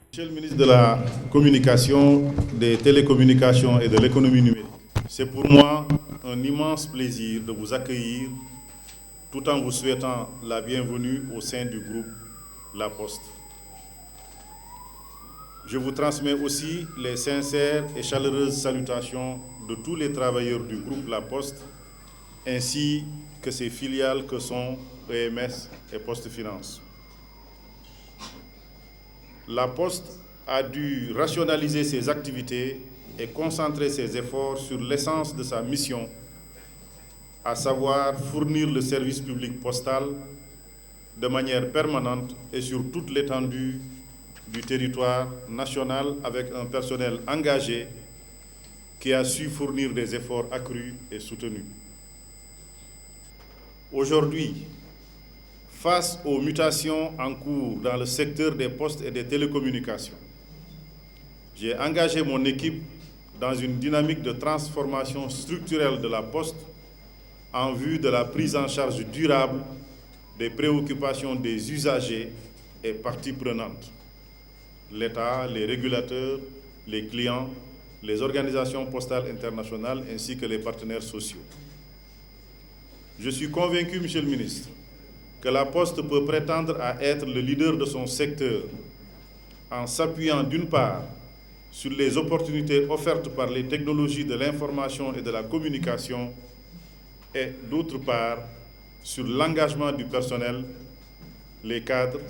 Monsieur le ministre de la Communication, des Télécommunications et de l'économie numérique, c'est pour moi un immense plaisir de vous accueillir tout en vous souhaitant la bienvenue au sein du groupe La Poste. Je vous transmets aussi les sincères et chaleureuses salutations de tous les travailleurs du groupe La Poste ainsi que ses filiales que sont EMS et Poste Finance. La Poste a dû rationaliser ses activités et concentrer ses efforts sur l'essence de sa mission, à savoir fournir le service public postal de manière permanente et sur toute l'étendue du territoire national avec un personnel engagé qui a su fournir des efforts accrus et soutenus. Aujourd'hui, face aux mutations en cours dans le secteur des postes et des télécommunications, j'ai engagé mon équipe dans une dynamique de transformation structurelle de la Poste en vue de la prise en charge durable des préoccupations des usagers et parties prenantes, l'État, les régulateurs, les clients, les organisations postales internationales ainsi que les partenaires sociaux. Je suis convaincu, Monsieur le ministre, que la Poste peut prétendre à être le leader de son secteur en s'appuyant d'une part sur les opportunités offertes par les technologies de l'information et de la communication et d'autre part sur l'engagement du personnel, les cadres,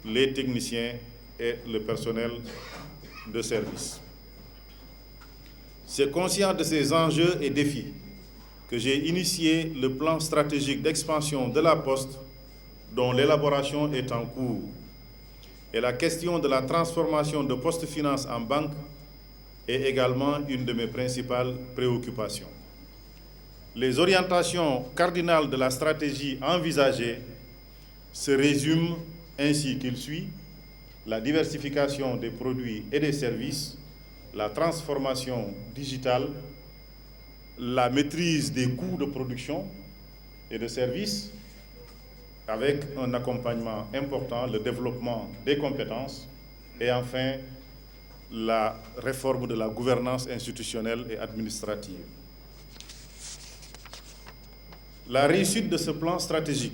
les techniciens et le personnel de service. C'est conscient de ces enjeux et défis que j'ai initié le plan stratégique d'expansion de la Poste dont l'élaboration est en cours, et la question de la transformation de Poste Finance en banque est également une de mes principales préoccupations. Les orientations cardinales de la stratégie envisagée se résument ainsi qu'il suit: la diversification des produits et des services, la transformation digitale, la maîtrise des coûts de production et de services, avec un accompagnement important, le développement des compétences et enfin la réforme de la gouvernance institutionnelle et administrative. La réussite de ce plan stratégique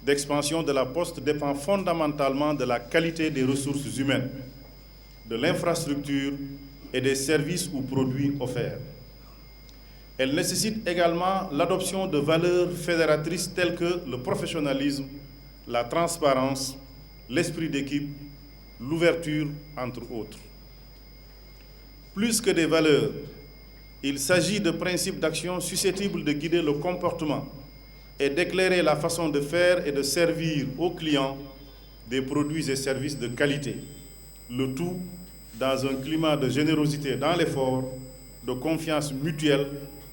d'expansion de la Poste dépend fondamentalement de la qualité des ressources humaines, de l'infrastructure et des services ou produits offerts. Elle nécessite également l'adoption de valeurs fédératrices telles que le professionnalisme, la transparence, l'esprit d'équipe, l'ouverture, entre autres. Plus que des valeurs, il s'agit de principes d'action susceptibles de guider le comportement et d'éclairer la façon de faire et de servir aux clients des produits et services de qualité, le tout dans un climat de générosité dans l'effort, de confiance mutuelle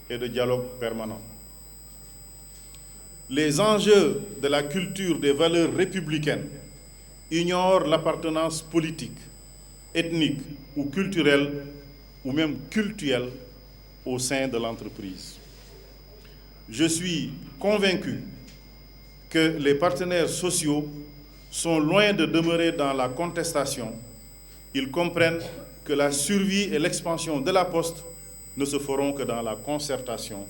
et de dialogue permanent. Les enjeux de la culture des valeurs républicaines ignorent l'appartenance politique, ethnique ou culturelle, ou même cultuelle, au sein de l'entreprise. Je suis convaincu que les partenaires sociaux sont loin de demeurer dans la contestation. Ils comprennent que la survie et l'expansion de la Poste ne se feront que dans la concertation,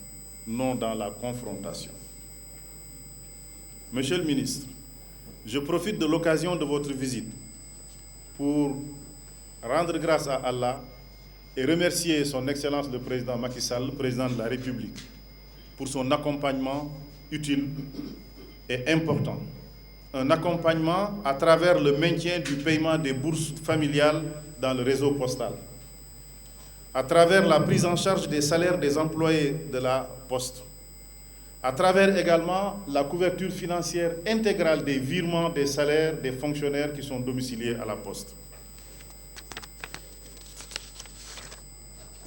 non dans la confrontation. Monsieur le ministre, je profite de l'occasion de votre visite pour rendre grâce à Allah et remercier son Excellence le Président Macky Sall, Président de la République, pour son accompagnement utile et important. Un accompagnement à travers le maintien du paiement des bourses familiales dans le réseau postal, à travers la prise en charge des salaires des employés de la Poste, à travers également la couverture financière intégrale des virements des salaires des fonctionnaires qui sont domiciliés à la Poste.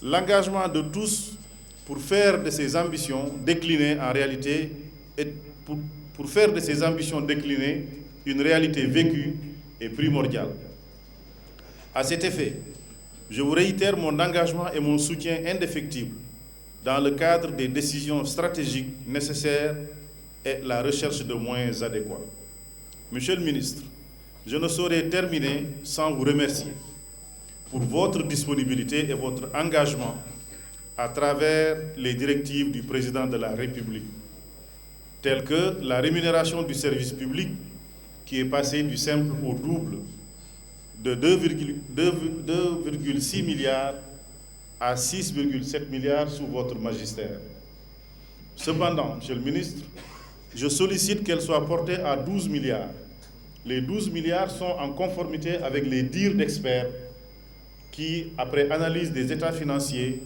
L'engagement de tous pour faire de ces ambitions déclinées en réalité et pour faire de ces ambitions déclinées une réalité vécue est primordial. À cet effet, je vous réitère mon engagement et mon soutien indéfectible dans le cadre des décisions stratégiques nécessaires et la recherche de moyens adéquats. Monsieur le ministre, je ne saurais terminer sans vous remercier pour votre disponibilité et votre engagement à travers les directives du président de la République, telles que la rémunération du service public qui est passée du simple au double de 2,6 milliards à 6,7 milliards sous votre magistère. Cependant, Monsieur le ministre, je sollicite qu'elle soit portée à 12 milliards. Les 12 milliards sont en conformité avec les dires d'experts qui, après analyse des états financiers,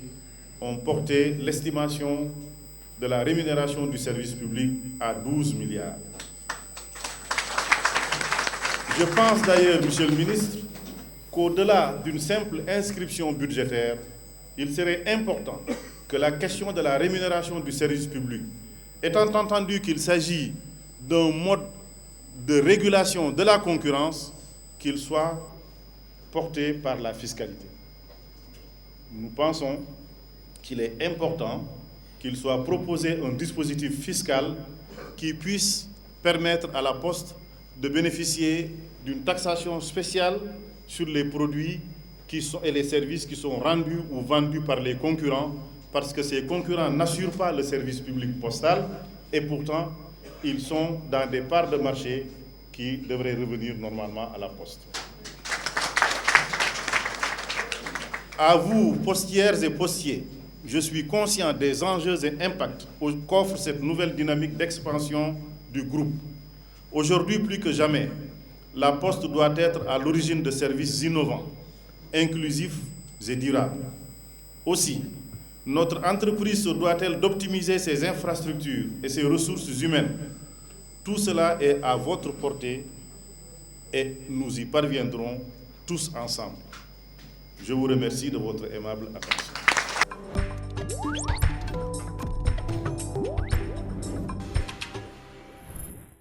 ont porté l'estimation de la rémunération du service public à 12 milliards. Je pense d'ailleurs, Monsieur le ministre, qu'au-delà d'une simple inscription budgétaire, il serait important que la question de la rémunération du service public, étant entendu qu'il s'agit d'un mode de régulation de la concurrence, qu'il soit porté par la fiscalité. Nous pensons qu'il est important qu'il soit proposé un dispositif fiscal qui puisse permettre à la Poste de bénéficier d'une taxation spéciale sur les produits et les services qui sont rendus ou vendus par les concurrents, parce que ces concurrents n'assurent pas le service public postal et pourtant ils sont dans des parts de marché qui devraient revenir normalement à la Poste. À vous, postières et postiers, je suis conscient des enjeux et impacts qu'offre cette nouvelle dynamique d'expansion du groupe. Aujourd'hui, plus que jamais, la Poste doit être à l'origine de services innovants, inclusifs et durables. Aussi, notre entreprise se doit-elle d'optimiser ses infrastructures et ses ressources humaines. Tout cela est à votre portée et nous y parviendrons tous ensemble. Je vous remercie de votre aimable attention.